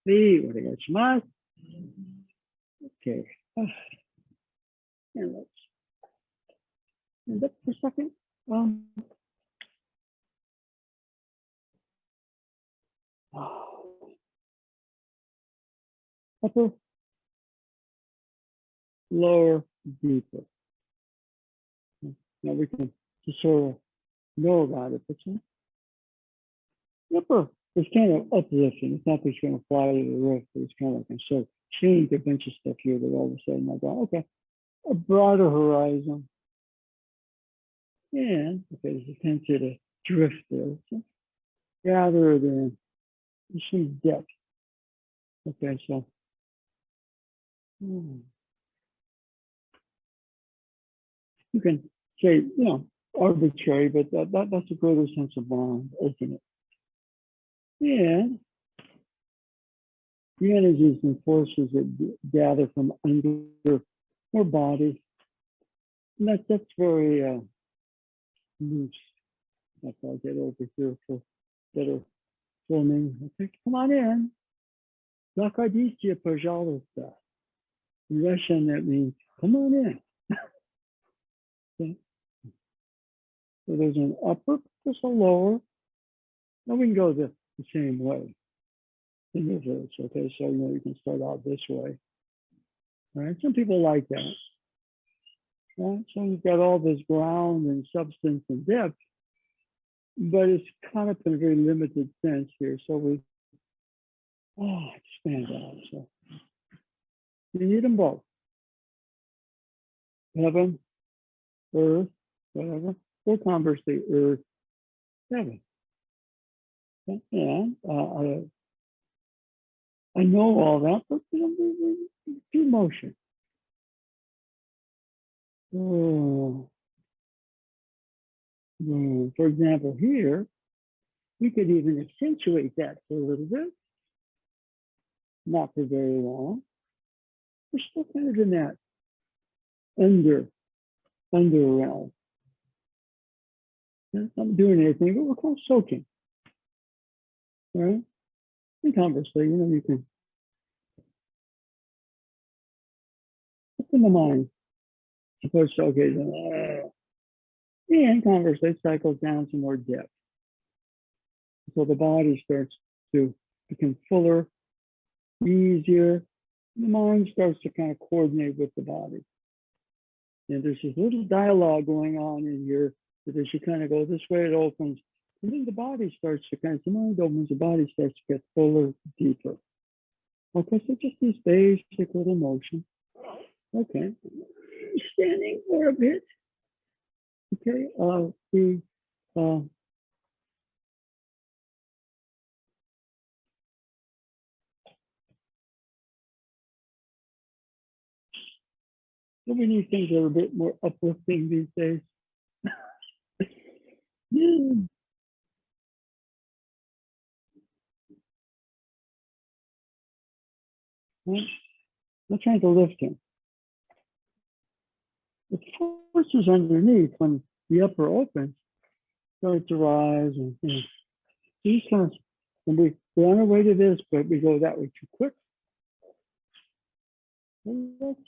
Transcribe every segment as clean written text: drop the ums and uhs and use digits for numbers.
Onegaishimasu. Okay. And let's end up for a second. Upper, lower, deeper. Now we can just sort of know about it. But upper is kind of uplifting. It's not that you're going to fly to the roof, but it's kind of like so seeing a bunch of stuff here that all of a sudden I go, okay, a broader horizon. And okay, there's a tendency to drift there. So rather than you see depth. Okay, so you can say, arbitrary, but that's a greater sense of mind, ultimate. And the energies and forces that gather from under our body, and that's very loose. That's I'll get over here for better filming. Okay, come on in. Zakhadistia, пожалуйста. In Russian, that means come on in. Okay. So there's an upper, there's a lower. Now we can go the same way in reverse. Okay, so you can start out this way. All right, some people like that. Right? So you've got all this ground and substance and depth, but it's kind of in a very limited sense here. So we expand out. So you need them both. Heaven, earth, whatever, or conversely, earth, heaven. And I know all that, but do motion. For example, here, we could even accentuate that for a little bit. Not for very long. We're still kind of in that under realm. Not doing anything, but we're kind of soaking. Right? And conversely, you can open the mind. Supposed to, okay, and conversely cycles down to more depth. So the body starts to become fuller, easier. The mind starts to kind of coordinate with the body. And there's this little dialogue going on in here that as you kind of go this way, it opens. And then the body starts to kind of, the mind opens, the body starts to get fuller, deeper. Okay, so just these basic little motions. Okay, standing for a bit. Okay, we need things that are a bit more uplifting these days. Yeah. I'm trying to lift him. The forces underneath, when the upper opens, start to rise, and these kind of, and we're on our way to this, but we go that way too quick. And let's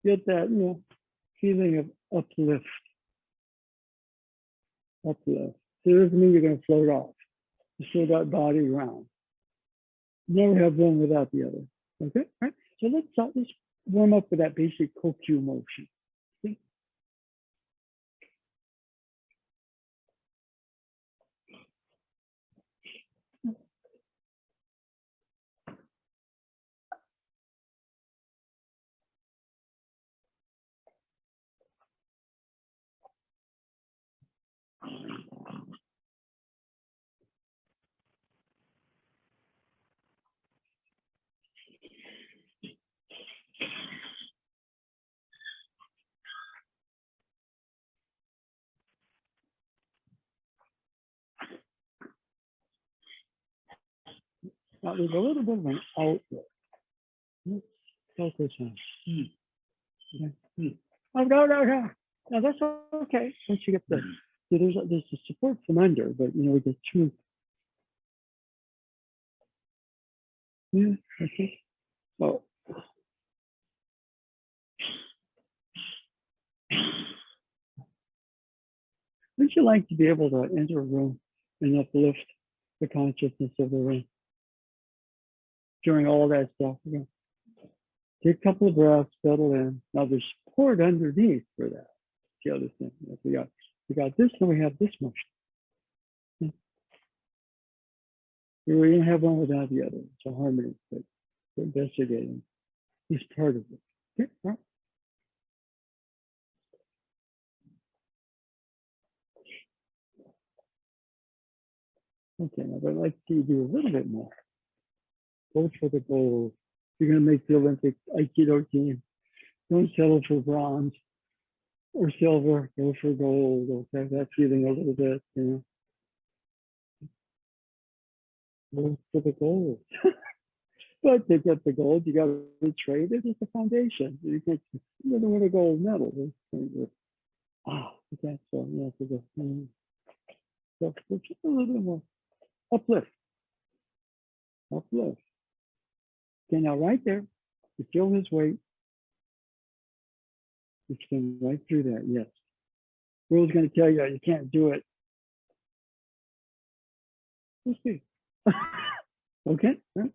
get that, feeling of uplift. Uplift. So it doesn't mean you're going to float off. You slow that body around. Never have one without the other. Okay, all right. So let's warm up with that basic Kokyu motion. Okay? Now there's a little bit of an outlet. Let's focus on. Okay. Oh, no. No, that's okay. Once you get there's the support from under, but we get too Yeah, okay. So would you like to be able to enter a room and uplift the consciousness of the room during all that stuff? Okay. Take a couple of breaths, settle in. Now there's support underneath for that. The other thing. We got this and we have this motion. Yeah. We don't have one without the other. It's a harmony, but we're investigating this part of it. Okay. All right. Okay, now I'd like to do a little bit more. Go for the gold. You're going to make the Olympic Aikido team. Don't settle for bronze or silver. Go for gold. Okay, that feeling a little bit, go for the gold. But to get the gold, you got to trade it as a foundation. You can't, you don't want a gold medal. Okay, so you have to go. So just a little bit more. Uplift, uplift. Okay, now right there, you feel his weight. You spin right through that, yes. World's going to tell you you can't do it. We'll see. Okay. Right.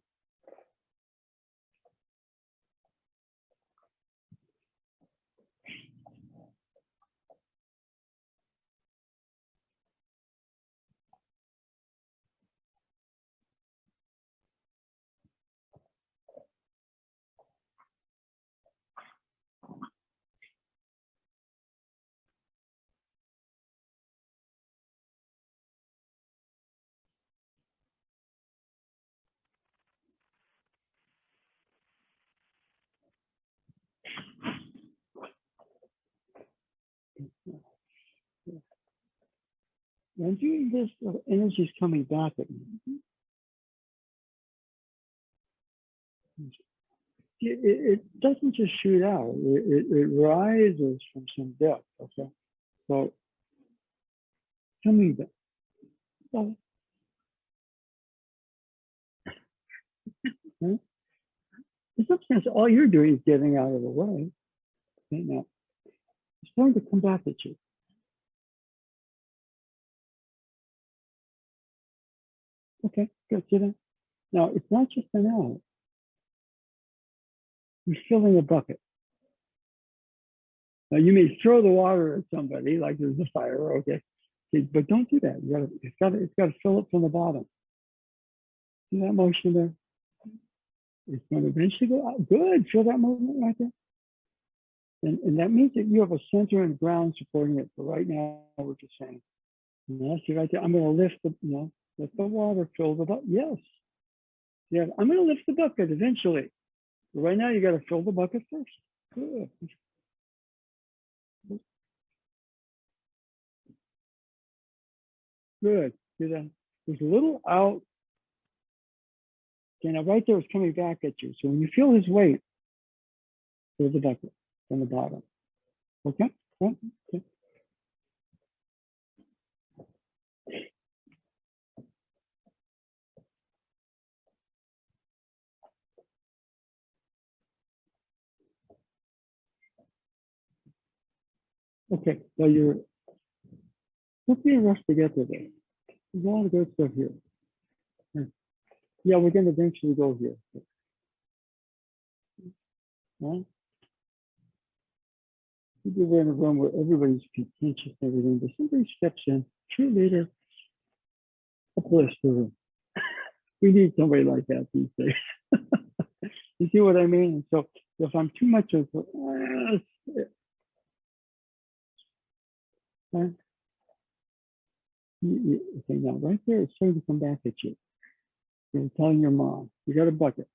And doing this, energy is coming back at me. It doesn't just shoot out. It rises from some depth. Okay. So coming back. So, huh? In some sense, all you're doing is getting out of the way. Okay, now, it's going to come back at you. Okay, good. See that? Now, it's not just an out. You're filling a bucket. Now, you may throw the water at somebody like there's a fire, okay? But don't do that. It's got to fill it from the bottom. See that motion there? It's going to eventually go out. Good. Feel that movement right there? And that means that you have a center and ground supporting it. But right now, we're just saying, see right there, I'm going to lift let the water fill the bucket. Yes. Yeah, I'm going to lift the bucket eventually. But right now, you got to fill the bucket first. Good. Good. See that? There's a little out. Okay, now right there, it's coming back at you. So when you feel his weight, fill the bucket from the bottom. Okay? Right? Okay. Okay. So you're, don't be rushed to get to there. There's a lot of good stuff here. Yeah, we're going to eventually go here. Right? We're in a room where everybody's contentious and everything, but somebody steps in, true leader, uplifts the room. We need somebody like that these days. You see what I mean? So if I'm too much of, okay, now right there, it's starting to come back at you. You're telling your mom, you got a bucket,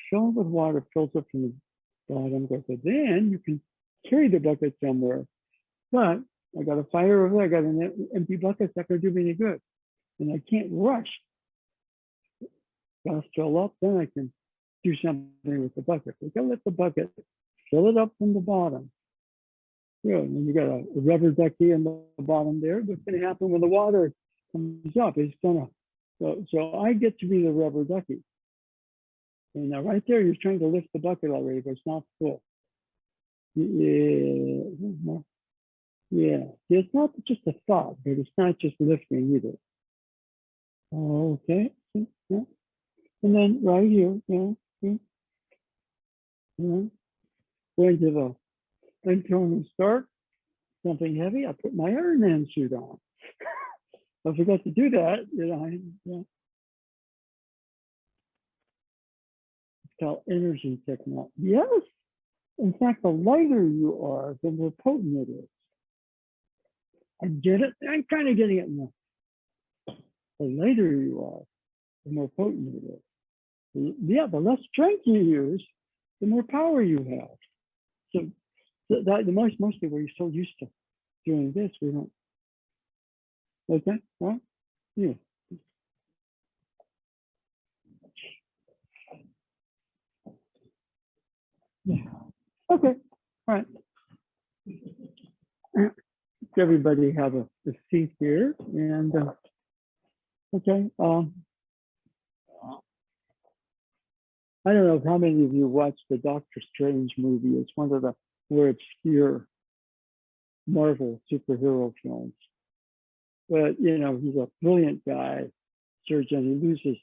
fill it with water, fills it from the bottom, so then you can carry the bucket somewhere. But I got a fire over there, I got an empty bucket, it's not going to do me any good. And I can't rush. Gotta fill up, then I can do something with the bucket. We gotta let the bucket fill it up from the bottom. Good. And you got a rubber ducky in the bottom there. What's going to happen when the water comes up? It's gonna. So I get to be the rubber ducky. And now right there, you're trying to lift the bucket already, but it's not full. Yeah, yeah. It's not just a thought, but it's not just lifting either. Okay. Yeah. And then right here, going to the internal start, something heavy. I put my Iron Man suit on. I forgot to do that. It's called energy technology. Yes. In fact, the lighter you are, the more potent it is. I get it. I'm kind of getting it now. The lighter you are, the more potent it is. Yeah, the less strength you use, the more power you have. So that mostly we're so used to doing this, we don't. Okay, right? Yeah. Yeah. Okay. All right. Everybody have a seat here, and okay. I don't know how many of you watched the Doctor Strange movie. It's one of the more obscure Marvel superhero films. But you know, he's a brilliant guy, surgeon. He loses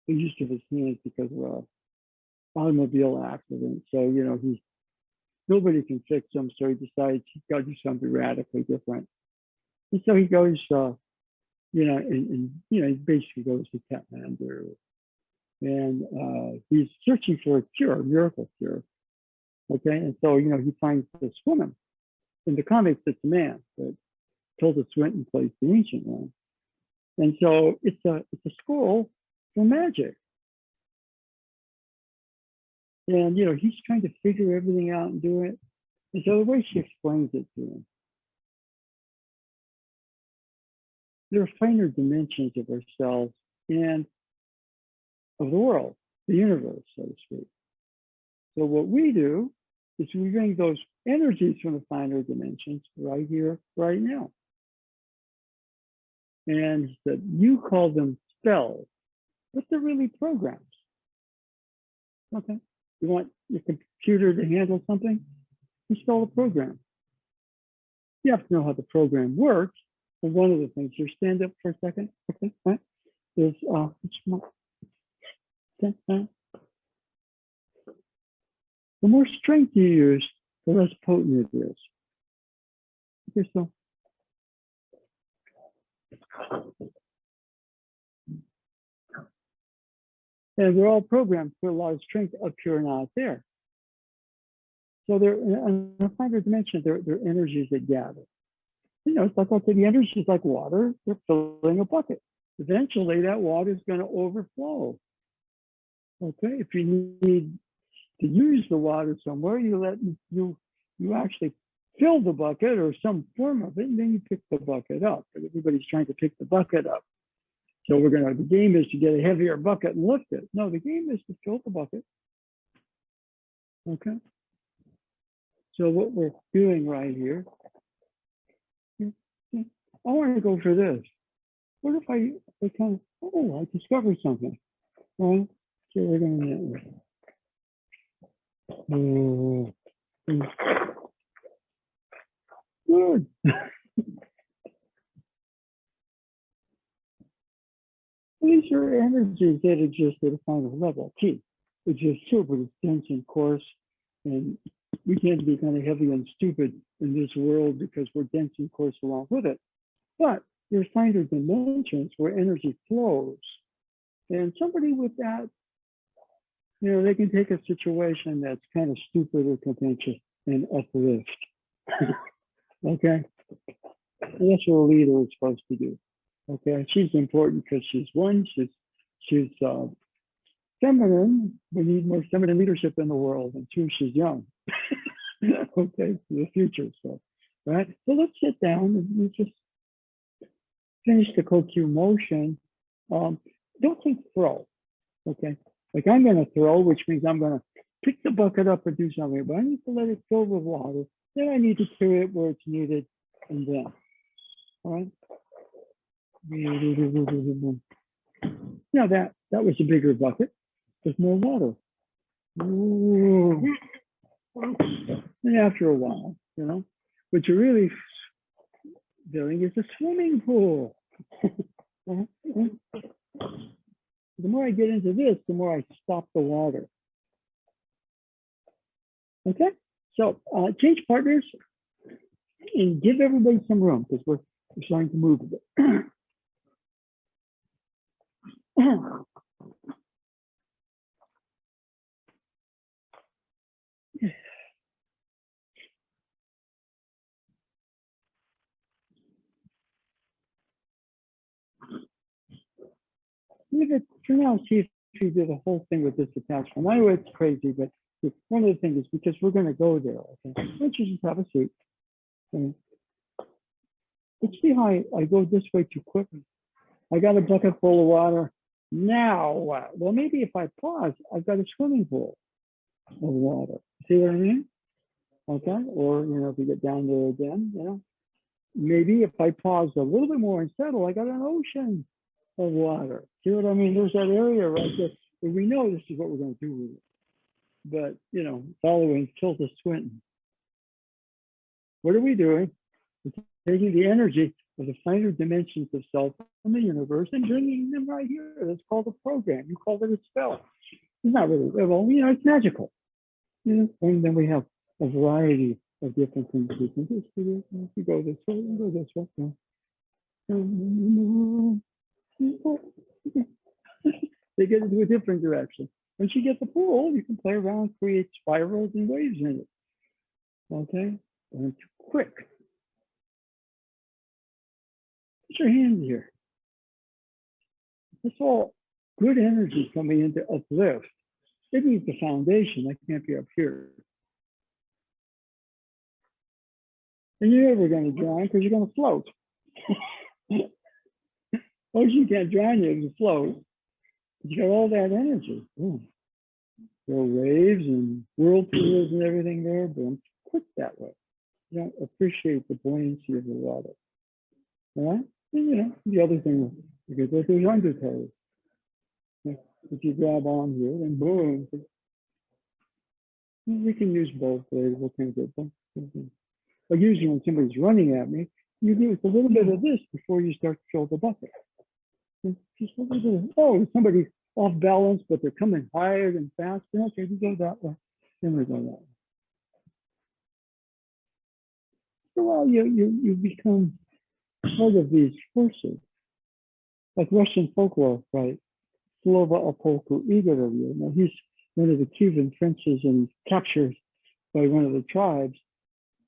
the use of his hands because of an automobile accident. So you know, nobody can fix him. So he decides he's got to do something radically different. And so he goes, and he basically goes to Kathmandu, and he's searching for a cure, a miracle cure. Okay, and so he finds this woman. In the comics, it's a man, but Tilda Swinton plays the ancient one. And so it's a school for magic. And he's trying to figure everything out and do it. And so the way she explains it to him, there are finer dimensions of ourselves and of the world, the universe, so to speak. So what we do is we bring those energies from the finer dimensions right here, right now. And he said, you call them spells, but they're really programs. Okay. You want your computer to handle something? Install a program. You have to know how the program works. And one of the things, here, stand up for a second. Okay, right? Is the more strength you use, the less potent it is. Okay, so and we're all programmed for a lot of strength up here and out there. So they're in a finer dimension, they're energies that gather. It's like the energy is like water, they're filling a bucket. Eventually that water is going to overflow. Okay, if you need to use the water somewhere, you actually fill the bucket or some form of it, and then you pick the bucket up. But everybody's trying to pick the bucket up. So the game is to get a heavier bucket and lift it. No, the game is to fill the bucket. Okay. So what we're doing right here, I want to go for this. What if I discovered something? Well, so we're going to, good. These are energies that exist at a final level. Key exists too, but it's dense and coarse, and we tend to be kind of heavy and stupid in this world because we're dense and coarse along with it. But there's finer dimensions where energy flows, and somebody with that, they can take a situation that's kind of stupid or contentious and uplift. Okay, and that's what a leader is supposed to do. Okay, she's important because she's feminine. We need more feminine leadership in the world, and two, she's young. Okay, for the future. So, right. So let's sit down and we just finish the CoQ motion. Don't think throw. Okay, like I'm going to throw, which means I'm going to pick the bucket up or do something, but I need to let it fill with water. Then I need to carry it where it's needed, and then, all right. Now that was a bigger bucket. There's more water. Ooh. And after a while, what you're really feeling is a swimming pool. The more I get into this, the more I stop the water. Okay, so change partners and give everybody some room because we're starting to move a bit. Leave it for now, see if you do the whole thing with this attachment. I know it's crazy, but one of the things is because we're going to go there. Okay, let's just have a seat. Okay. Let's see how I go this way too quickly. I got a bucket full of water. Now, well, maybe if I pause, I've got a swimming pool of water. See what I mean? Okay, or if you get down there again, maybe if I pause a little bit more and settle, I got an ocean of water. See what I mean? There's that area right there where we know this is what we're going to do with it. But following Tilda Swinton, what are we doing? We're taking the energy of the finer dimensions of self from the universe and bringing them right here. That's called a program. You call it a spell. It's not really, well, it's magical. And then we have a variety of different things we can do. If you go this way, and go this way. They get into a different direction. Once you get the pool, you can play around, create spirals and waves in it. Okay? And it's quick. Put your hands here. It's all good energy coming in to uplift. It needs the foundation. That can't be up here. And you're never going to drown because you're going to float. Ocean can't drown you if you float. You got all that energy. Ooh. There are waves and whirlpools and everything there, but I'm quick that way. You don't appreciate the buoyancy of the water. All right? And, the other thing, you can go through undertows. If you grab on here, then boom. We can use both ways. What kind of good thing? But usually when somebody's running at me, you do a little bit of this before you start to fill the bucket. Just a little bit of, somebody's off balance, but they're coming higher and faster. Okay, we go that way. Then we go that way. So while you become part of these forces, like Russian folklore, right? Slova Opolku Igorov. Now he's one of the Cuban princes and captured by one of the tribes,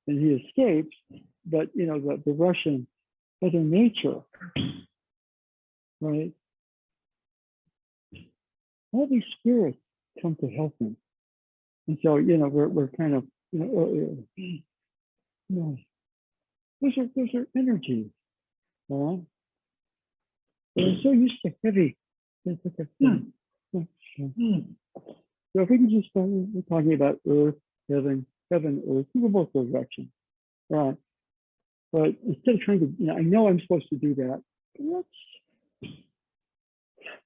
and he escapes. But the Russian Mother Nature, right? All these spirits come to help him, and so we're kind of those are energies. They're so used to heavy. So if we can just we're talking about earth, heaven, earth. We go both those directions, right? But instead of trying to, I know I'm supposed to do that.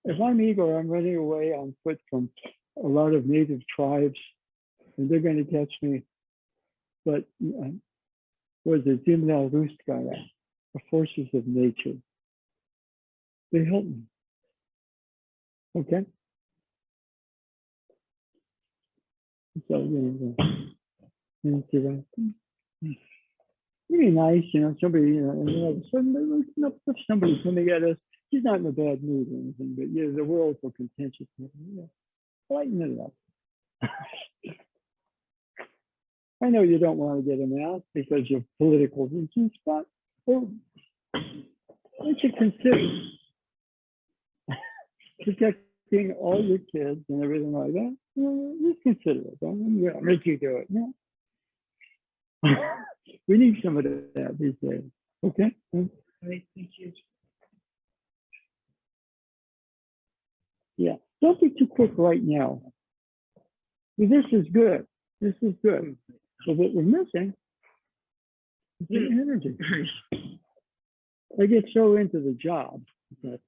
If I'm Igor, I'm running away on foot from a lot of native tribes, and they're going to catch me. But was it Zimna Ruskaya, the forces of nature? They help me. Okay. So really nice, somebody, and all of a sudden, somebody coming at us. He's not in a bad mood or anything, but the world's so contentious. Lighten it up. I know you don't want to get him out because of political reasons, but what you consider protecting all your kids and everything like that, just consider it. I'll make you do it. Yeah. We need some of that these days. Okay. Thank you. Yeah. Don't be too quick right now. This is good. This is good. So what we're missing is the energy. I get so into the job that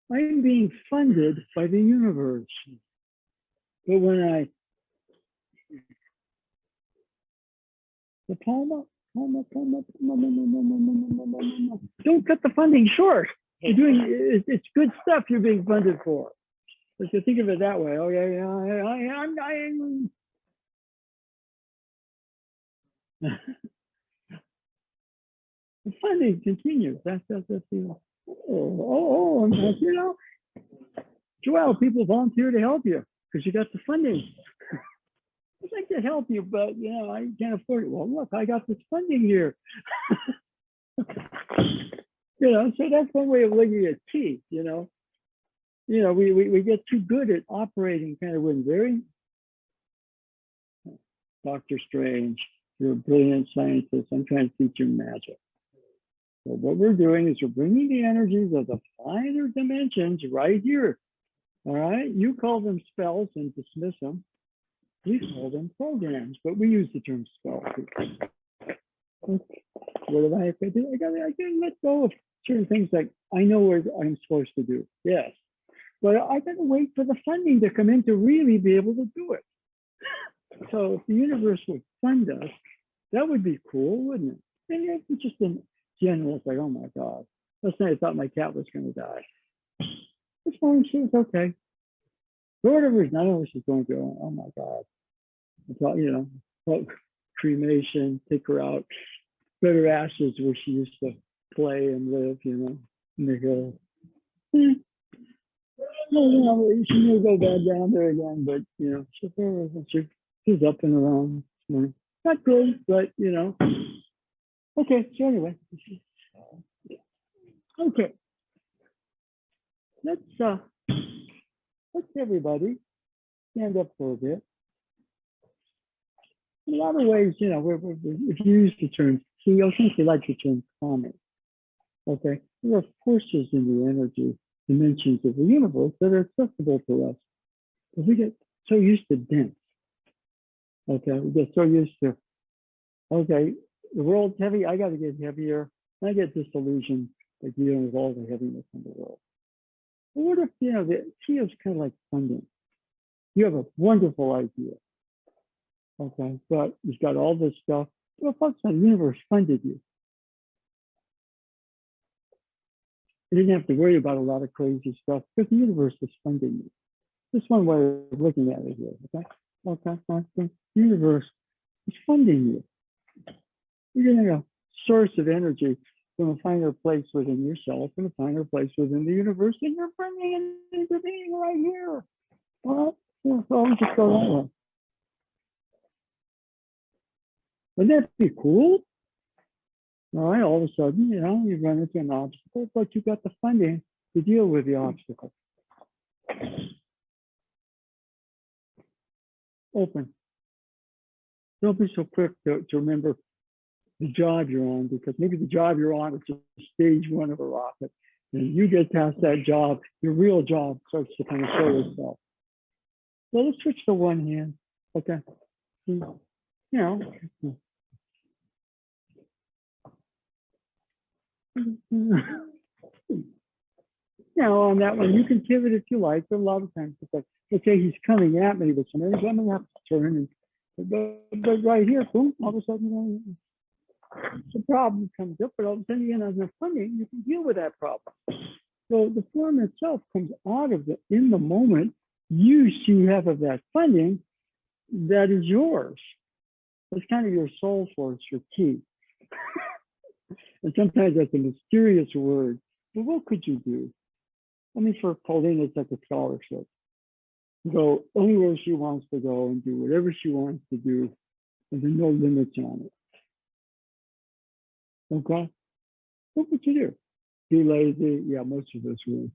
I'm being funded by the universe. But when I, the Palma, don't cut the funding short. You're doing, it's good stuff you're being funded for. But you think of it that way. Oh yeah, I'm dying. The funding continues. That's the and you know, Joel, people volunteer to help you because you got the funding. I'd like to help you, but you know, I can't afford it. Well, look, I got this funding here. You know, so that's one way of looking at teeth, you know. You know, we get too good at operating kind of when very Dr. Strange, you're a brilliant scientist. I'm trying to teach you magic. So what we're doing is we're bringing the energies of the finer dimensions right here. All right, you call them spells and dismiss them. We call them programs, but we use the term spell. What do I have to do? I gotta let go of certain things like I know what I'm supposed to do. Yes, but I gotta wait for the funding to come in to really be able to do it. So if the universe would fund us, that would be cool, wouldn't it? And it's just in general, it's like, oh my God. Last night I thought my cat was going to die. It's fine, she was okay. For whatever reason, I don't know what she's going through. Oh my God. I thought, you know, cremation, take her out, put her ashes where she used to play and live, you know, in the hills. You know, she may go back down there again, but, you know, she's up and around. Not good, but, you know. Okay, so anyway. Okay. Let's everybody stand up for a bit. In a lot of ways, you know, if you use the term, see, I think you like the term calming. Okay, there are forces in the energy dimensions of the universe that are accessible to us. But we get so used to dense. Okay, we get so used to, okay, the world's heavy, I got to get heavier. I get disillusioned by dealing with all the heaviness in the world. But what if, you know, the key is kind of like funding. You have a wonderful idea. Okay, but you've got all this stuff. Well, folks, the universe funded you. You didn't have to worry about a lot of crazy stuff because the universe is funding you. Just one way of looking at it here. Okay, the universe is funding you. You're getting a source of energy from a finer place within yourself and a finer place within the universe, and you're bringing it into being right here. Well, so I'll just go that way. Wouldn't that be cool? All right, all of a sudden, you know, you run into an obstacle, but you got the funding to deal with the obstacle. Open. Don't be so quick to remember the job you're on, because maybe the job you're on is just stage one of a rocket. And you get past that job, your real job starts to kind of show itself. So let's switch to one hand. Okay. You know. Now on that one, you can pivot if you like, but a lot of times it's like, okay, he's coming at me with some energy, I'm gonna have to turn, and but right here, boom, all of a sudden, the problem comes up, but all of a sudden you have enough funding, you can deal with that problem. So the form itself comes out of the, in the moment, use you have of that funding, that is yours. It's kind of your soul force, your key. And sometimes that's a mysterious word, but what could you do? I mean, for Pauline, it's like a scholarship. Go anywhere she wants to go and do whatever she wants to do, and there's no limits on it. Okay? What would you do? Be lazy? Yeah, most of us would.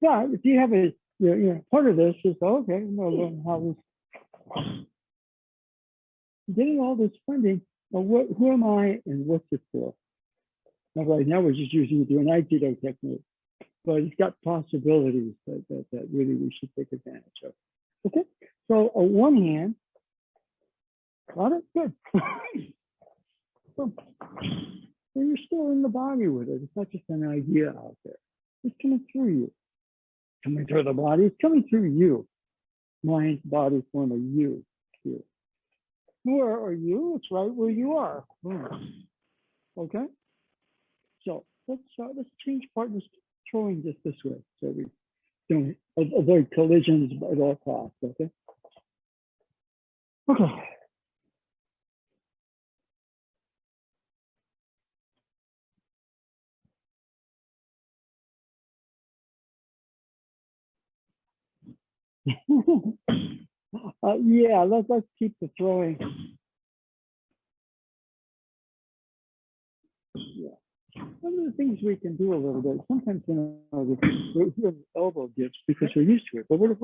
Yeah, if you have a, you know, part of this is, okay, learn how this, getting all this funding, well, who am I and what's it for? Now, right now, we're just using it through an Aikido technique, but it's got possibilities that really we should take advantage of. Okay, so on one hand, got it? Good. So you're still in the body with it. It's not just an idea out there. It's coming through you. Coming through the body, it's coming through you. mind, body form a U here. Where are you? It's right where you are. Okay. So let's change partners throwing just this way, so we don't avoid collisions at all costs. Okay. Okay. Yeah, let's keep the throwing. Yeah. One of the things we can do a little bit, sometimes, you know, we're doing elbow dips because we're used to it. But what if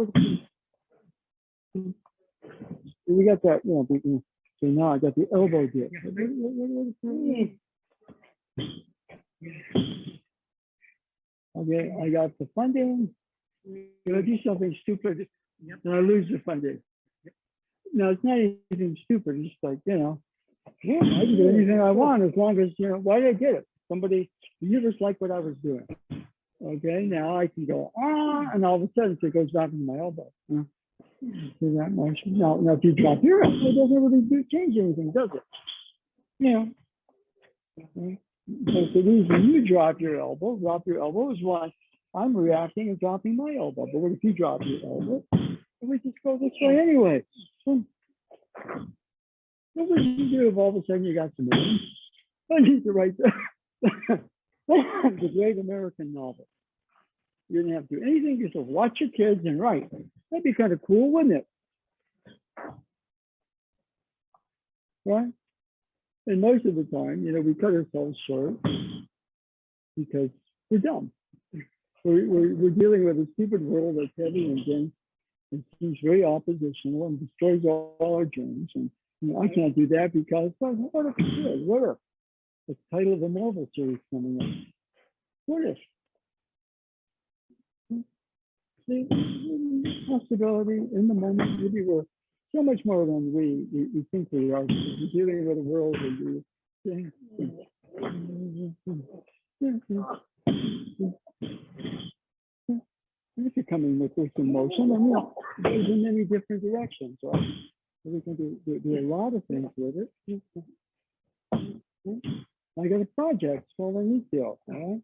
we got that, you know, so now I got the elbow dip. Okay, I got the funding. If I do something stupid, then I lose the funding. No, it's not anything stupid. It's just like, you know, yeah, I can do anything I want as long as, you know, why did I get it? Somebody, the universe liked what I was doing. Okay, now I can go, and all of a sudden it goes back into my elbow. See that motion? Now if you drop your elbow, it doesn't really change anything, does it? You know. Okay. So the reason you drop your elbow is why I'm reacting and dropping my elbow. But what if you drop your elbow? We just go this way anyway. What would you do if all of a sudden you got some money? I need to write the great American novel. You didn't have to do anything, just watch your kids and write. That'd be kind of cool, wouldn't it? Right? And most of the time, you know, we cut ourselves short because we're dumb. We're dealing with a stupid world that's heavy and dense and seems very oppositional and destroys all our dreams. And you know, I can't do that because what if it did? What if? The title of a Marvel series coming up. What if? See, possibility in the moment, maybe we're so much more than we think we are. We're dealing with a world and if you're coming with this emotion, and you know, there's in many different directions, right? So we can do a lot of things with it. I got a project called Anicio, all right?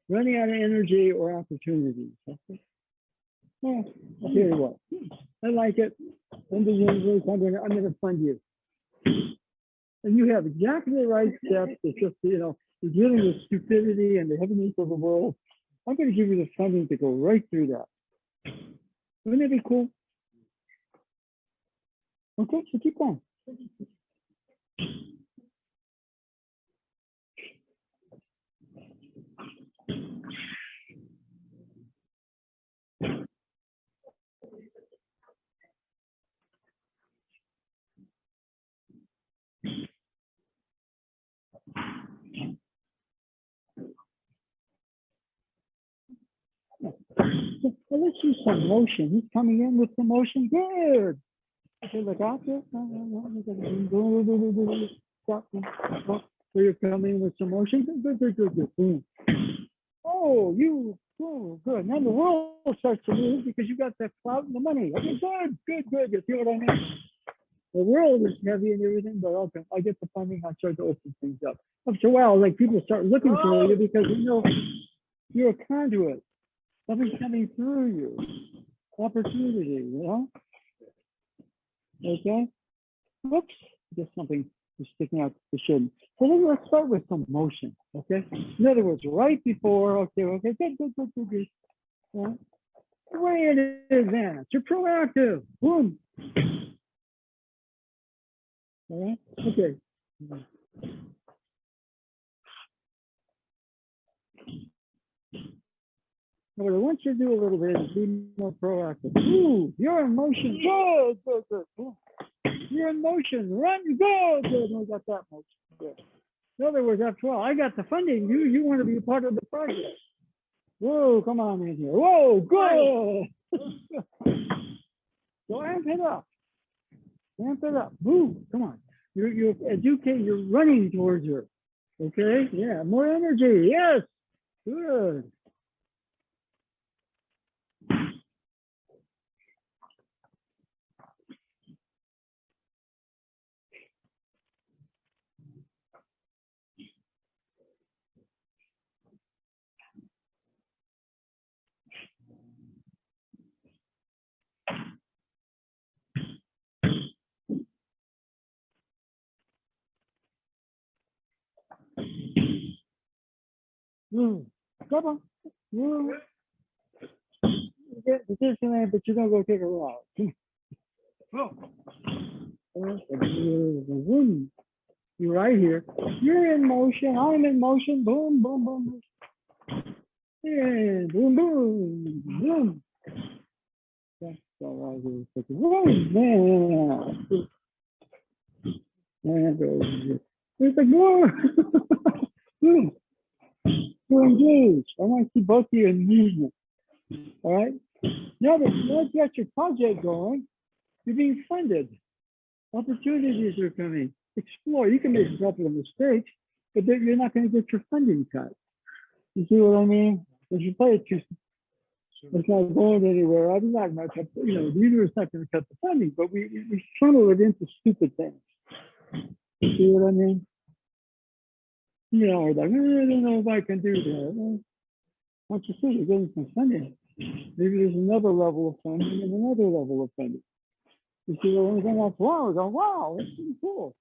Running out of energy or opportunities. Okay? Well, I'll tell you what, I like it. I'm going to fund you. And you have exactly the right steps. It's just, you know, you're dealing with stupidity and the heaviness of the world. I'm going to give you the funding to go right through that. Wouldn't that be cool? Okay, so keep going. So let's use some motion. He's coming in with some motion. Good. Okay, look out there. So you're coming with some motion. Good. Boom. Oh, good. Now the world starts to move because you got that clout and the money. Okay, good. You see what I mean? The world is heavy and everything, but okay, I get the funding. I start to open things up. After a while, like people start looking for you because you know you're a conduit. Something's coming through you. Opportunity, you know? Okay? Whoops, just something is sticking out the shin. So then let's start with some motion, okay? In other words, right before, okay, good. Yeah. Way in advance, you're proactive, boom. All right, okay. What I want you to do a little bit is be more proactive. Ooh, you're in motion, good. Boom. You're in motion, run, go, good. We got that motion, good. In other words, after all, I got the funding. You want to be a part of the project. Whoa, come on in here. Whoa, good. So amp it up. Boom, come on. You're educated, you're running towards her. Okay, yeah, more energy. Yes, good. Come on. You get the Disneyland, but you're gonna go take a ride. You're right here. You're in motion. I'm in motion. Boom, boom, boom. Yeah, boom, boom, boom. That's all I do. Man. It's like, whoa. You're engaged. I want to see both of you in movement. All right. Now that you got your project going, you're being funded. Opportunities are coming. Explore. You can make a couple of mistakes, but you're not going to get your funding cut. You see what I mean? If you play it too, it's not going anywhere. I'm not going to cut, the universe is not going to cut the funding, but we funnel it into stupid things. You see what I mean? We're like, I don't know if I can do that. Well, once you see you're getting some funding, maybe there's another level of funding and another level of funding. You see what I'm saying? That's wow, go, wow, that's pretty cool.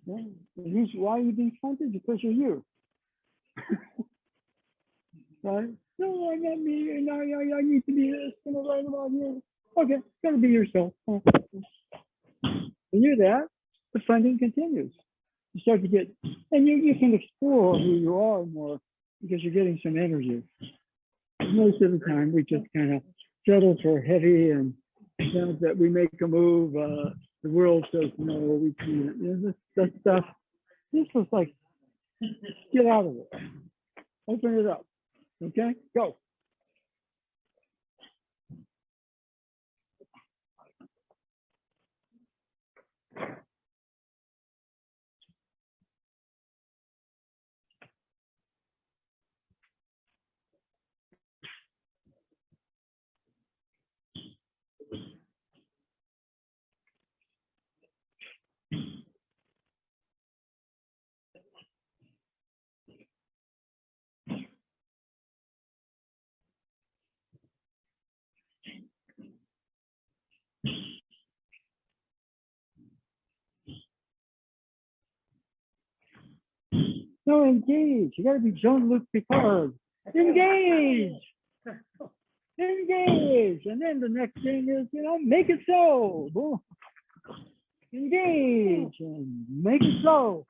Yeah. Why are you being funded? Because you're you. Right? No, I got me, and I need to be this, and I write about you. Okay, gotta be yourself. When you're that, the funding continues. You start to get, and you can explore who you are more because you're getting some energy. Most of the time, we just kind of settle for heavy, and now that we make a move, the world says no, we can't. That stuff. This was like, get out of it. Open it up. Okay, go. No, engage. You got to be Jean-Luc Picard. Engage. Engage. And then the next thing is, make it so. Boom. Engage and make it so.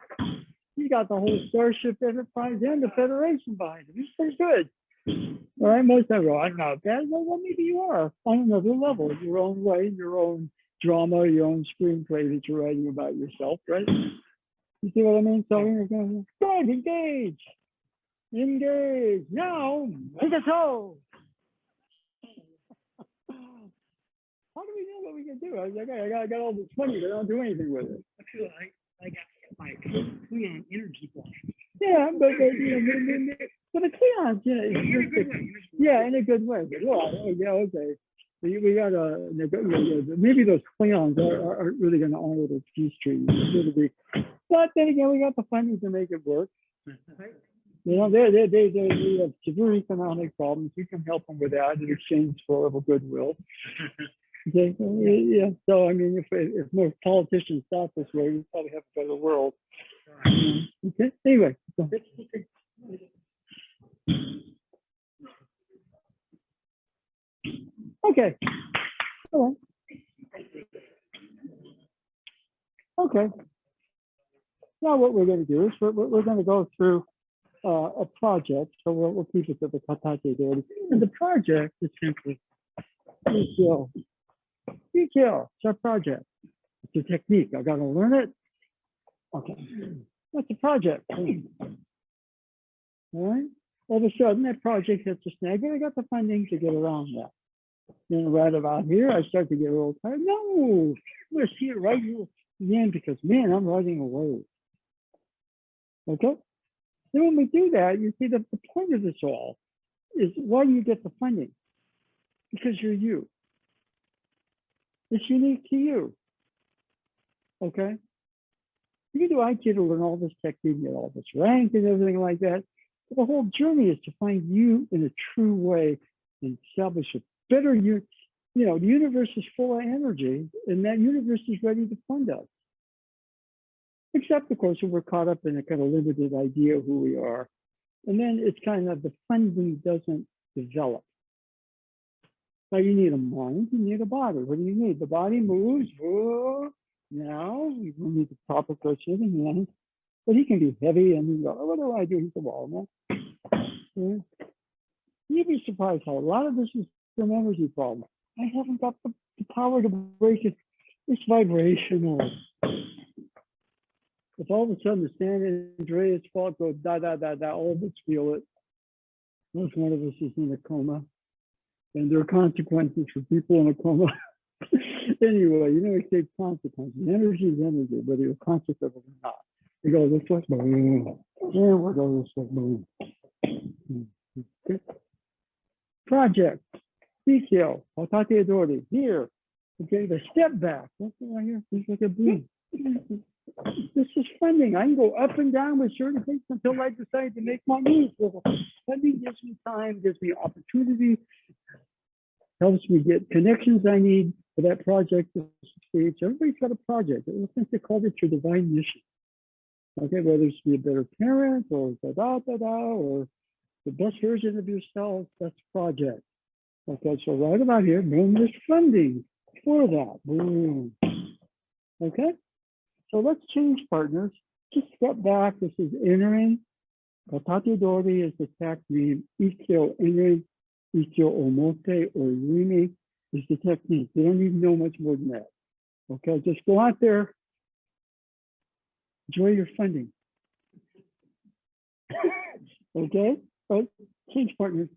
You got the whole Starship Enterprise and the Federation behind it. It's pretty good. All right, most of them I'm not bad. Well, maybe you are on another level, your own way, your own drama, your own screenplay that you're writing about yourself, right? You see what I mean? So you're going, good, engage. Engage. Now, make it so. How do we know what we can do? I got all this money, but I don't do anything with it. I feel like I got my Cleon energy block. Yeah, but the Cleons, in a good way. But, yeah, okay. We got maybe those Cleons aren't really going to honor those peace treaties. But then again, we got the funding to make it work. They have severe economic problems. We can help them with that in exchange for a little goodwill. Okay. Yeah. So I mean, if more politicians thought this way, we'd probably have a better world. Okay. Anyway. Okay. All right. Okay. Now what we're going to do is we're going to go through a project. So we'll keep it to the katate there. And the project is simply EQ. EQ. It's our project. It's a technique. I got to learn it. Okay. That's a project. All right. All of a sudden, that project hits a snag, and I got the funding to get around that. Then right about here, I start to get a little tired. No, I'm going to see it right here again because, man, I'm riding a wave. Okay. Then when we do that, you see the point of this all is why do you get the funding? Because you're you. It's unique to you. Okay. You do IQ to learn all this technique, get all this rank and everything like that. But the whole journey is to find you in a true way and establish a better you. You know, the universe is full of energy, and that universe is ready to fund us. Except, of course, we're caught up in a kind of limited idea of who we are. And then it's kind of the funding doesn't develop. Now you need a mind, you need a body. What do you need? The body moves. Whoa. Now you need the proper cushion and hands. But he can be heavy and you go, oh, what do I do? He's a wall. Yeah. You'd be surprised how a lot of this is an energy problem. I haven't got the power to break it. It's vibrational. If all of a sudden the San Andreas fault goes da da da da, all of us feel it. Most one of us is in a coma, and there are consequences for people in a coma. Anyway, you know, it takes consequences. Energy is energy, whether you're conscious of it or not. You go this way, boom, and we'll go this way, boom. Okay. Project, detail, Hotate Adori, here. Okay, the step back. What's right here? It's like a boom. This is funding. I can go up and down with certain things until I decide to make my move. Funding gives me time, gives me opportunity, helps me get connections I need for that project to succeed. So everybody's got a project. I think they called it your divine mission. Okay, whether it's to be a better parent or or the best version of yourself, that's project. Okay, so right about here, boom, there's funding for that. Boom. Okay, so let's change partners. Just step back. This is entering. Katate Dori is the technique. Ikkyo entering. Ikkyo omote or yumi is the technique. You don't need to know much more than that. Okay, just go out there. Enjoy your funding. Okay, but change partners.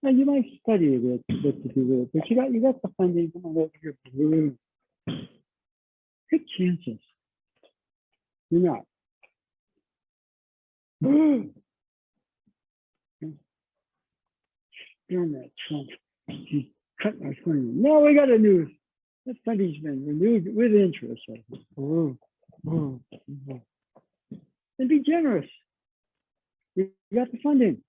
Now you might study it, what to do with it, but you got the funding. Come on over here. Boom. Take chances. You're not. Darn that Trump. He cut my funding. No, we got a news. That funding's been renewed with interest. And be generous. You got the funding.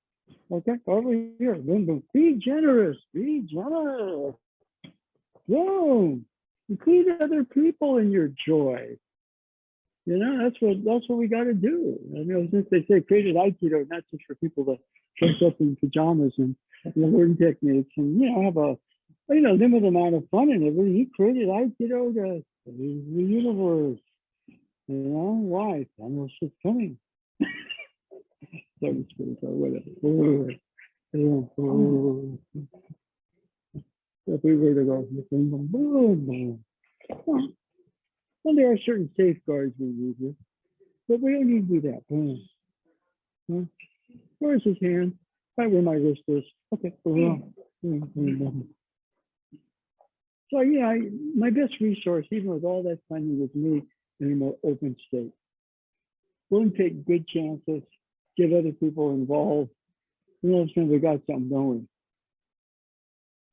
Okay, over here. Boom, boom. Be generous. Be generous. Boom. Include other people in your joy. You know, that's what we got to do. I know, since they say created Aikido, not just for people to dress up in pajamas and learn techniques and, you know, have a, you know, limited amount of fun and everything. He created Aikido to save the universe. You know, why? Thanos is coming. So whatever. If we were to go, boom. Well, there are certain safeguards we use it, but we don't need to do that. Boom. Where's his hand? Right where my wrist is. Okay. So yeah, my best resource, even with all that funding, was me in a more open state. Willing to take good chances, get other people involved. You know, we got something going.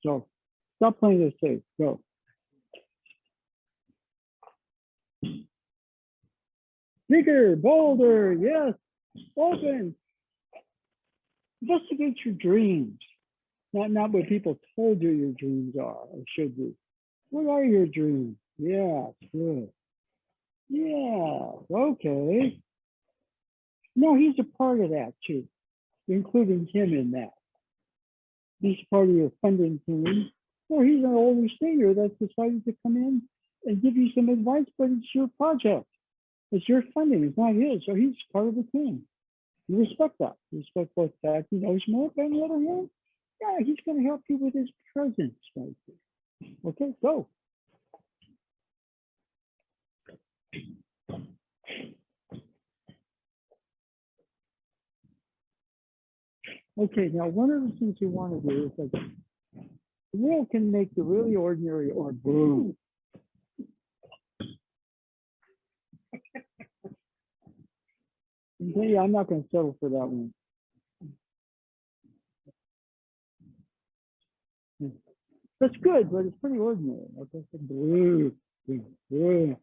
So stop playing it safe. Go. Bigger, bolder, yes, open. Investigate your dreams. Not what people told you your dreams are or should be. What are your dreams? Yeah, good. Yeah, okay. No, he's a part of that too. including him in that. He's part of your funding team, or he's an older senior that's decided to come in and give you some advice, but it's your project. It's your funding, it's not his, so he's part of the team. You respect that. You respect both that he knows more, but on the other hand, yeah, he's going to help you with his presence right there. Okay, go. Okay, now one of the things you want to do is like the world can make the really ordinary or boom. Okay, I'm not going to settle for that one. That's good, but it's pretty ordinary. Okay, so blue, blue, blue,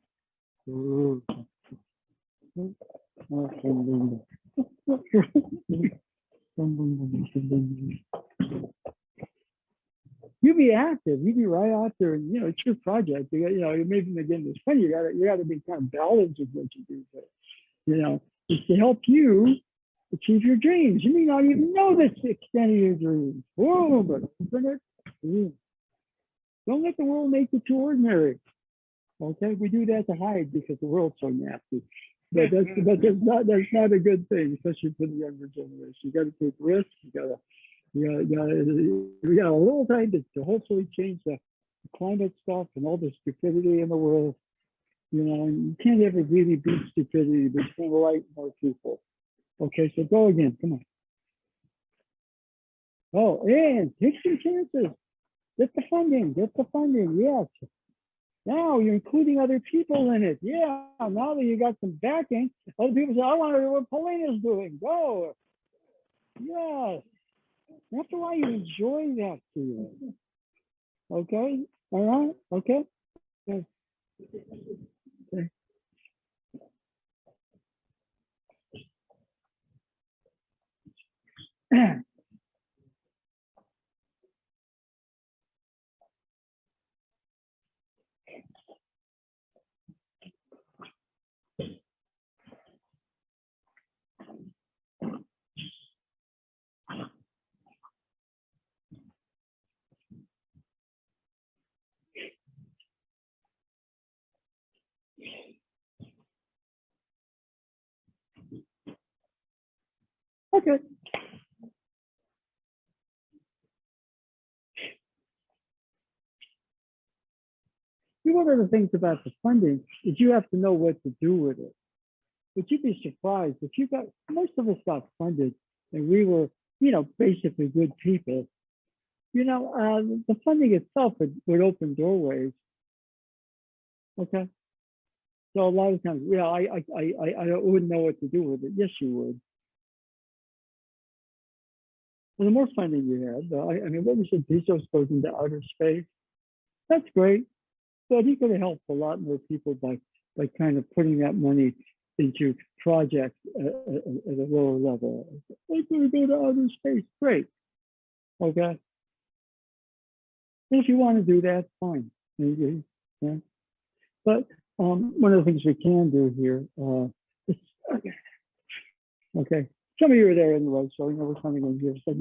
blue. You be active. You be right out there, and you know it's your project. You got, you know, you're making again this fun. You got to be kind of balanced with what you do. But, you know, it's to help you achieve your dreams. You may not even know the extent of your dreams. Whoa, but open it. Don't let the world make you too ordinary. Okay, we do that to hide because the world's so nasty. But that's not a good thing, especially for the younger generation. You got to take risks. We got a little time to hopefully change the climate stuff and all the stupidity in the world. You know, you can't ever really beat stupidity, but you can enlighten more people. Okay, so go again. Come on. Oh, and take some chances. Get the funding. Get the funding. Yes. Now you're including other people in it. Yeah. Now that you got some backing, other people say, I want to know what Paulina's doing. Go. Yes. After a while, you enjoy that feeling. Okay? All right? Okay? Okay. Okay. One of the things about the funding is you have to know what to do with it. But you'd be surprised if you got, most of us got funded and we were, you know, basically good people. You know, the funding itself would open doorways. Okay. So a lot of times, yeah, I wouldn't know what to do with it. Yes, you would. And the more funding you have, I mean, what we said, Bezos goes into outer space. That's great. But he could have helped a lot more people by kind of putting that money into projects at a lower level. They could go to outer space. Great. Okay. If you want to do that, fine. Maybe. Yeah. But one of the things we can do here is, okay. Some of you are there anyway, so you know we're coming in here. So,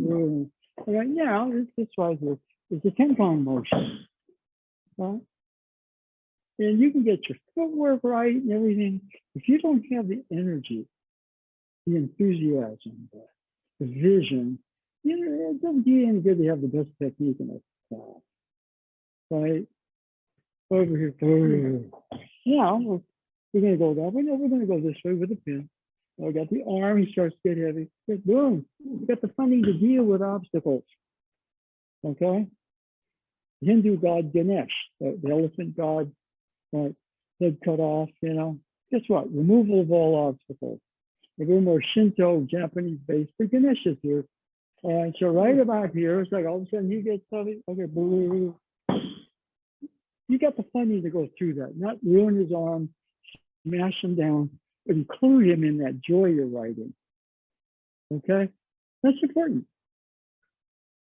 right now, this right here is the 10-pound motion. Right? And you can get your footwork right and everything. If you don't have the energy, the enthusiasm, the vision, you know, it doesn't do you any good to have the best technique in a class. Right? Over here. Now, we're going to go that way. No, we're going to go this way with a pin. I got the arm, he starts to get heavy. Boom. We got the funding to deal with obstacles. Okay? Hindu god Ganesh, the elephant god, right? Head cut off, you know. Guess what? Removal of all obstacles. A little more Shinto, Japanese based, but Ganesh is here. All right, so right about here, it's like all of a sudden he gets heavy. Okay, boo. You got the funding to go through that, not ruin his arm, smash him down, but include him in that joy you're writing. Okay? That's important.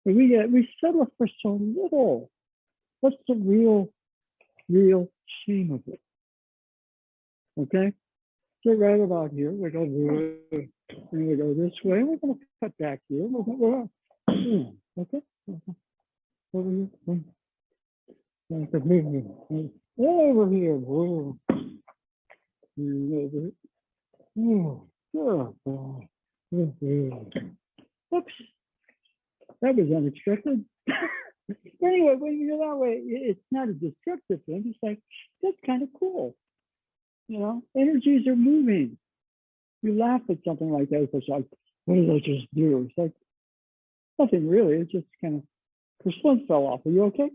And we settle for so little. What's the real shame of it? Okay? So right about here, we go, and we go this way. We're going to cut back here. Okay. Over here. Over here. Whoa. Over here. Oops. That was unexpected. Anyway, when you're that way, it's not a destructive thing. It's like, that's kind of cool. You know, energies are moving. You laugh at something like that. It's like, what did I just do? It's like, nothing really. It's just kind of, the splint fell off. Are you okay?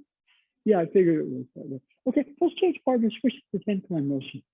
Yeah, I figured it was that way. Okay, let's change partners. Switch to 10-point motion.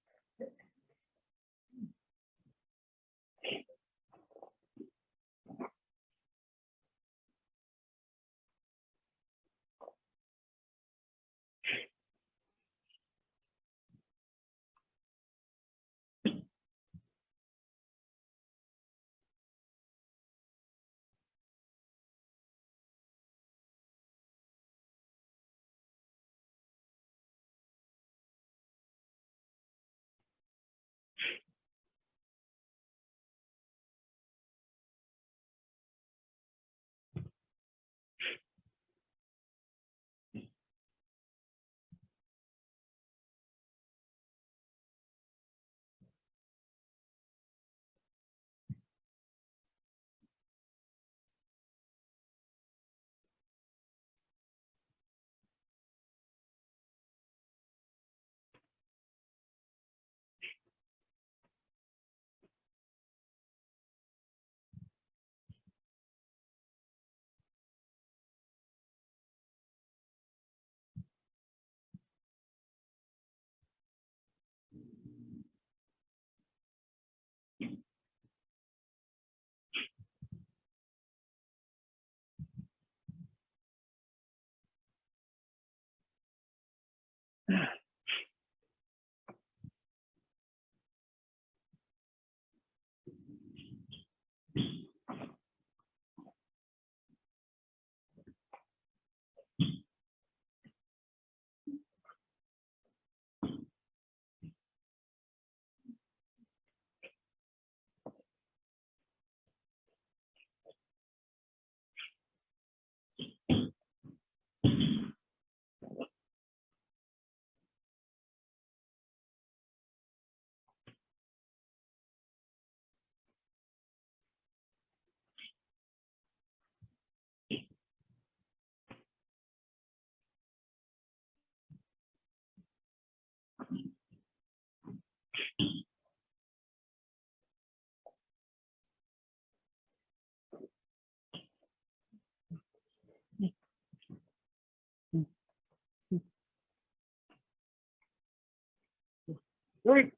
Right.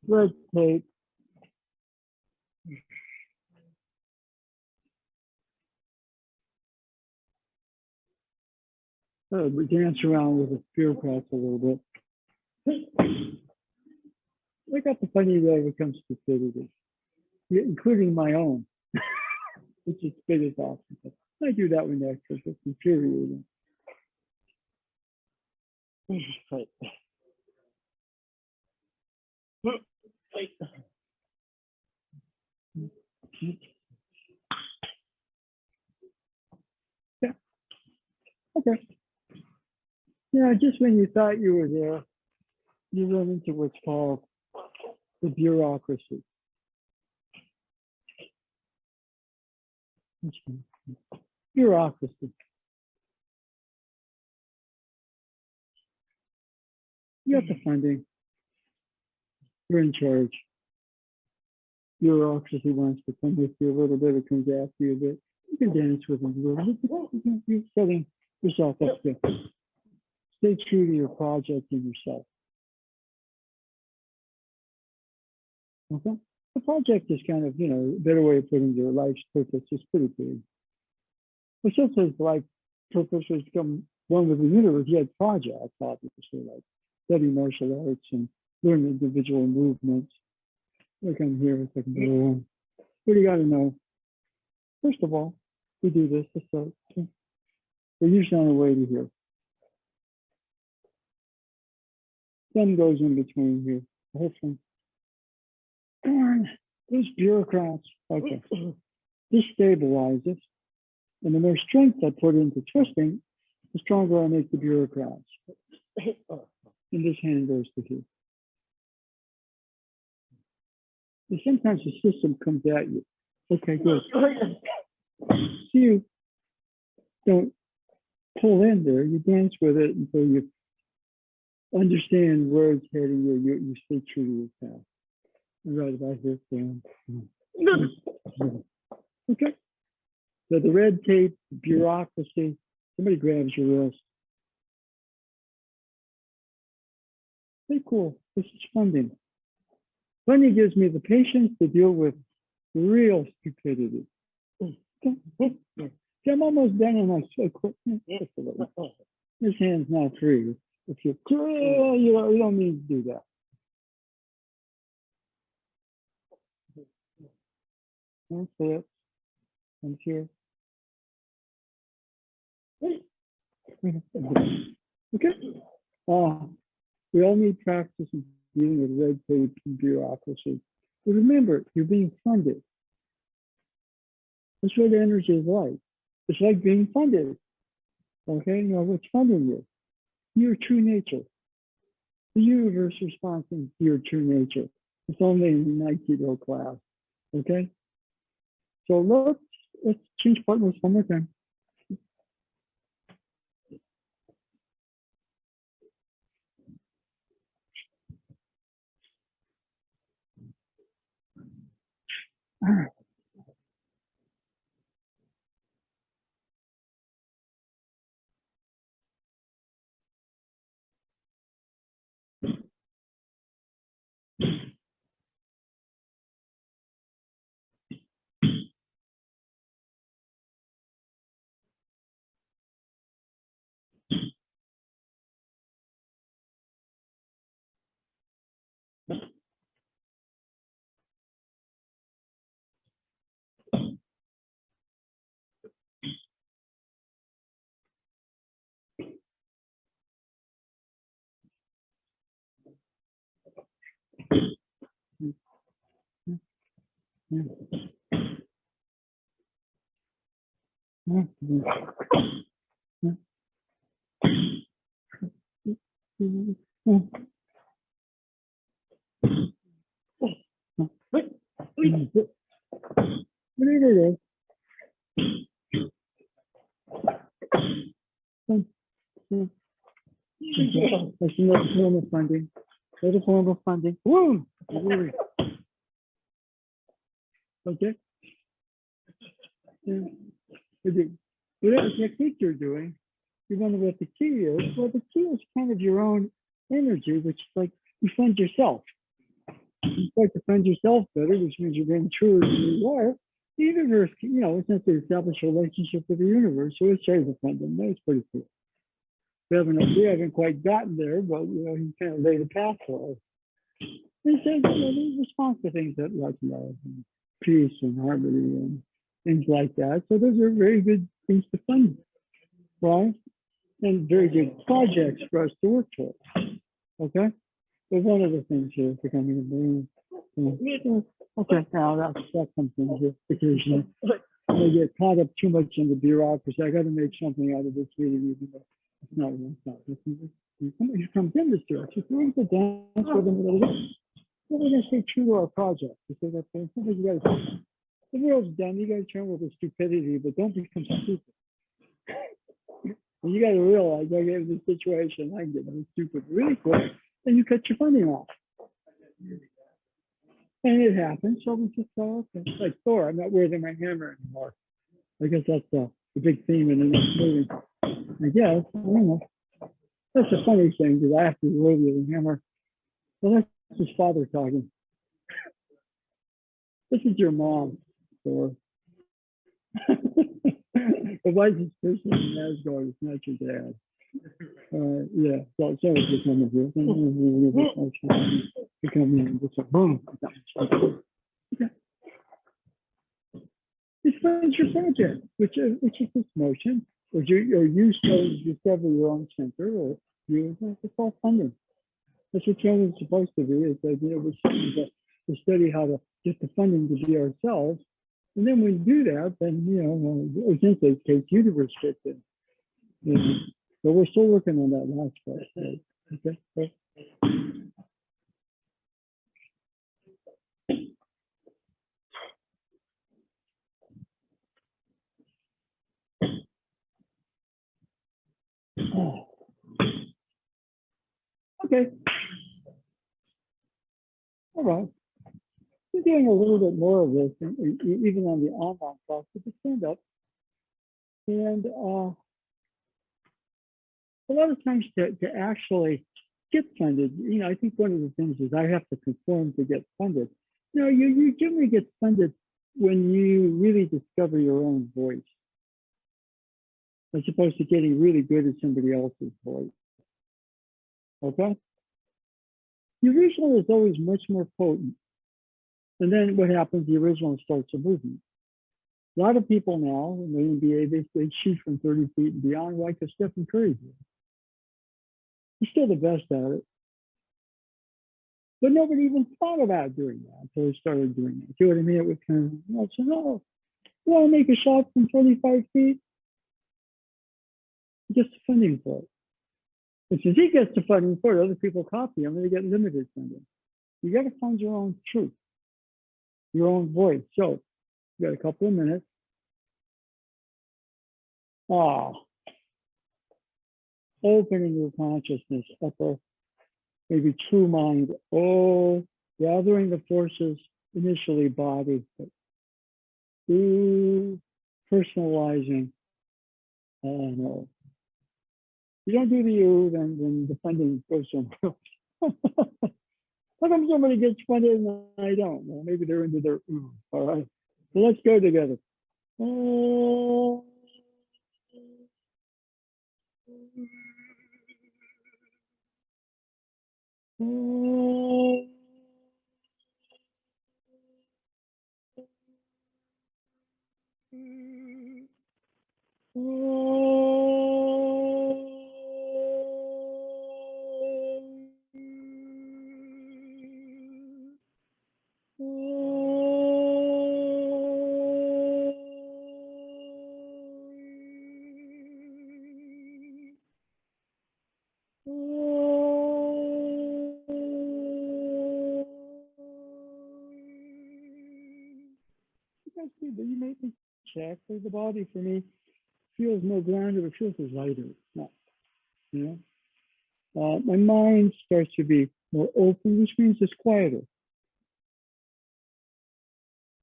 Red tape. We dance around with the spear cross a little bit. I got the funny way when it comes to stupidity, including my own, which is spit is awesome. But I do that one next because it's infuriating. Right. Yeah. Okay. Yeah, just when you thought you were there, you run into what's called the bureaucracy. Bureaucracy. You got the funding. You're in charge. Bureaucracy wants to come with you a little bit. It comes after you a bit. You can dance with them a little bit. You're setting yourself up to stay true to your project and yourself. Okay? The project is kind of, a better way of putting your life's purpose is pretty big. But just as life purpose has become one with the universe, you had projects, obviously, like study martial arts and learn individual movements. Look, I'm here. It's like, what do you got to know? First of all, we do this. So we're usually on the way to here. thumb goes in between here. The whole thing. Darn, those bureaucrats. Okay. This stabilizes. And the more strength I put into twisting, the stronger I make the bureaucrats. And this hand goes to here. And sometimes the system comes at you. Okay, good. You don't pull in there. You dance with it until you understand where it's heading. You stay true to your path. Right about here, down. Okay. So the red tape, bureaucracy. Somebody grabs your wrist. Hey, cool. This is funding. Funding gives me the patience to deal with real stupidity. Okay. See, I'm almost done and I quit. Just a little. This hand's not free. If you don't need to do that. That's it. I'm here. Okay. We all need practice in dealing with red tape and bureaucracy. But remember, you're being funded. That's what energy is like. It's like being funded. Okay, you know what's funding you? Your true nature. The universe responds to your true nature. It's only in the Aikido class. Okay? So let's change partners one more time. All right. Whatever it is. That's another form of funding. Another form of funding. Woo! Okay. Whatever technique you're doing, you wonder what the key is. Well, the key is kind of your own energy, which is like you fund yourself. You start to fund yourself better, which means you're being truer to who you are. The universe, it's not to establish a relationship with the universe, so it's tries to fund them. That's pretty cool. We haven't quite gotten there, but he kind of laid a path for us. He said, he responds to things that like love and peace and harmony and things like that. So those are very good things to fund, right? And very good projects for us to work for. Okay? But one of the things here is becoming a brain. Okay, now that comes in here occasionally. I get caught up too much in the bureaucracy. I got to make something out of this meeting, even though it's not. Somebody comes in this direction. We're going to dance with them a little bit. We're going to stay true to our project. You say that thing. You got to. The world's done. You got to turn with the stupidity, but don't become stupid. And you got to realize, I get in this situation, I can get stupid really quick, and you cut your funding off. And it happens, so we just go, okay. Like Thor, I'm not wielding my hammer anymore. I guess that's the big theme in the next movie. I guess, I don't know. That's a funny thing, because I have to wield the hammer. Well, that's his father talking. This is your mom, Thor. The wisest person in Asgard is not your dad. Yeah, so sorry for coming here. To come in, just a boom. Okay. This is your project, which is this motion, or you discover your own center, or it's all funding. That's what training's supposed to be. It's like, we're starting to study how to get the funding to be ourselves. And then when we do that, then, essentially it takes you to restricted. So we're still working on that last part. Right? Okay. Right. Oh. Okay. All right. We're doing a little bit more of this, even on the online class, but just stand up. And a lot of times to actually get funded, I think one of the things is I have to conform to get funded. You generally get funded when you really discover your own voice, as opposed to getting really good at somebody else's voice. Okay? The original is always much more potent. And then what happens, the original starts a movement. A lot of people now in the NBA, they shoot from 30 feet and beyond, like a Stephen Curry did. He's still the best at it. But nobody even thought about doing that until he started doing it. See what I mean? It was kind of, you want to make a shot from 25 feet? Just funding for it. And since he gets the funding for it, other people copy him and they get limited funding. You got to find your own truth, your own voice. So you got a couple of minutes. Opening your consciousness, upper, maybe true mind. Gathering the forces, initially body, but personalizing. No. You don't do the then the funding goes somewhere else. How come somebody gets funded and I don't? Well, maybe they're into their all right. So let's go together. You make me check for the body. For me, feels more grounded. It feels lighter. My mind starts to be more open, which means it's quieter.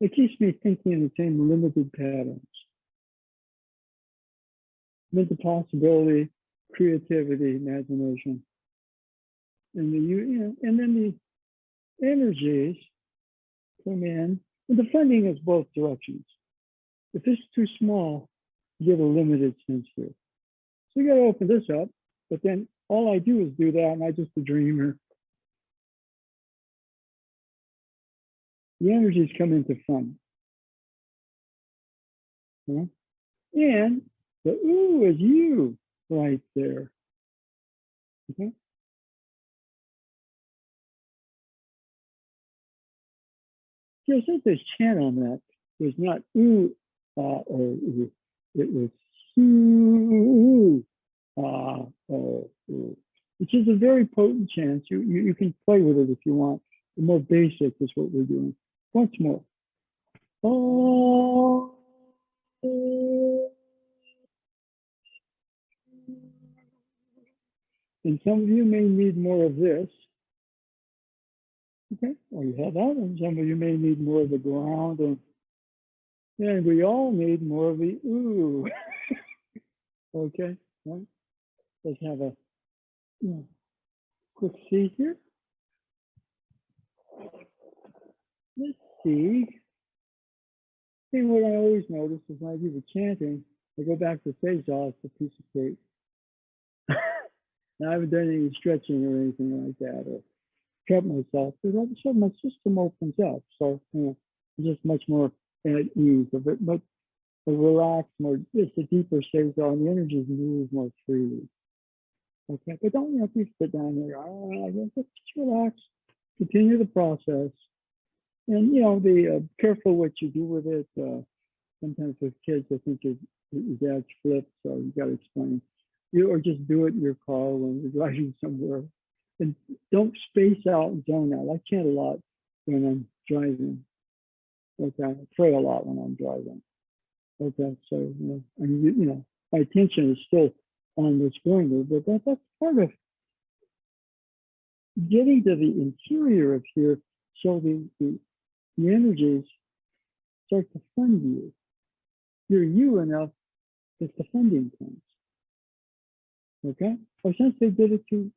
It keeps me thinking in the same limited patterns. Mental possibility, creativity, imagination, and then the energies come in, and the funding is both directions. If it's too small, you get a limited sense here. So you got to open this up, but then all I do is do that, and I'm just a dreamer. The energies come into fun. And the ooh is you right there. Okay. There's this chant on that. It was not ooh or ooh. It was ooh, which is a very potent chant. You can play with it if you want. The more basic is what we're doing. Once more. Oh. And some of you may need more of this. Okay, or you have that, and some of you may need more of the ground, and we all need more of the ooh. Okay, well, let's have a quick see here. Let's see. And what I always notice is when I do the chanting, I go back to Sejal, it's a piece of cake. Now, I haven't done any stretching or anything like that, or kept myself, because all of a sudden my system opens up. So, I'm just much more at ease, a bit much relaxed, more, just a deeper Sejal, and the energies move more freely. Okay, but don't, please sit down there. Just relax, continue the process. And, be careful what you do with it. Sometimes with kids, I think your dad's flipped, so you got to explain. Or just do it in your car when you're driving somewhere. And don't space out and zone out. I can't a lot when I'm driving. Okay, I pray a lot when I'm driving. Okay, so, my attention is still on what's going there, but that's part of getting to the interior of here, so the energies start to fund you. You're you enough that the funding comes. Okay? Or since they did it to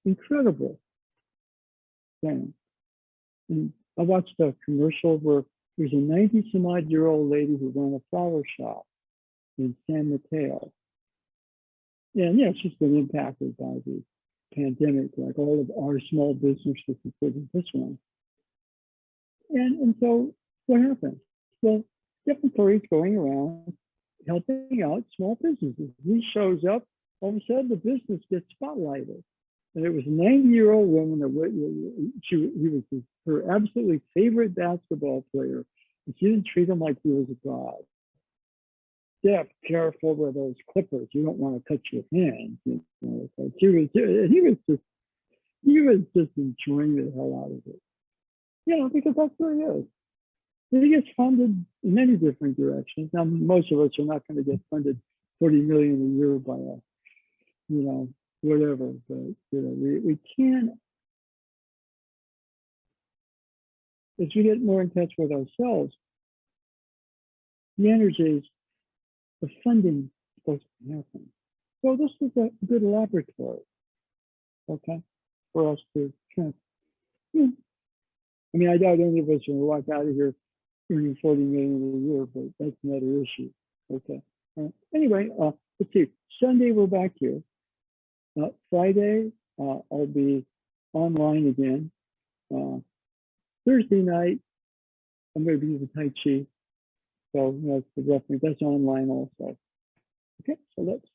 incredible things. And I watched a commercial where there's a 90-some-odd-year-old lady who ran a flower shop in San Mateo. And she's been impacted by the pandemic, like all of our small businesses, including this one. And so what happened? Well, different parties going around helping out small businesses. He shows up, all of a sudden the business gets spotlighted. And it was a 90-year-old woman that he was her absolutely favorite basketball player. And she didn't treat him like he was a god. Yeah, careful with those clippers. You don't want to cut your hands. So he was just enjoying the hell out of it. Because that's who he is. He gets funded in many different directions. Now, most of us are not going to get funded $40 million a year by whatever. But we can, as we get more in touch with ourselves, the energies, the funding is supposed to happen. So this is a good laboratory, okay, for us to kind of, I doubt any of us are going to walk out of here earning $40 million a year, but that's another issue. Okay. Anyway, let's see. Sunday we're back here. Friday I'll be online again. Thursday night I'm going to be with Tai Chi, so that's the reference. That's online also. Okay, so let's.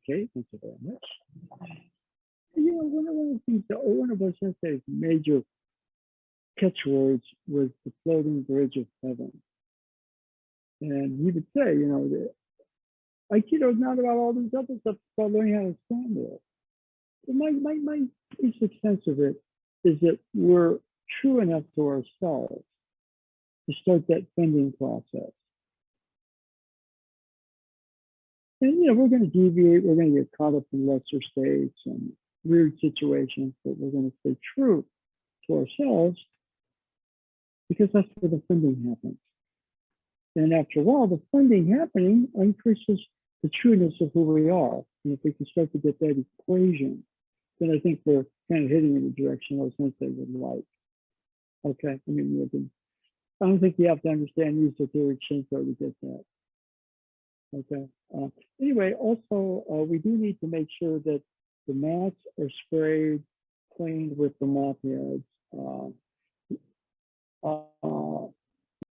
Okay, thank you very much. One of the things that one of us has said major catchwords was the floating bridge of heaven. And he would say, Aikido is not about all these other stuff, it's about learning how to stand there. But my basic sense of it is that we're true enough to ourselves to start that funding process. And we're going to deviate, we're going to get caught up in lesser states and weird situations, but we're going to stay true to ourselves because that's where the funding happens. And after a while, the funding happening increases the trueness of who we are. And if we can start to get that equation, then I think we're kind of heading in the direction I was going to say would like. Okay, I don't think you have to understand esoteric Shinto to get that. Okay. Anyway, also, we do need to make sure that the mats are sprayed, cleaned with the mop heads.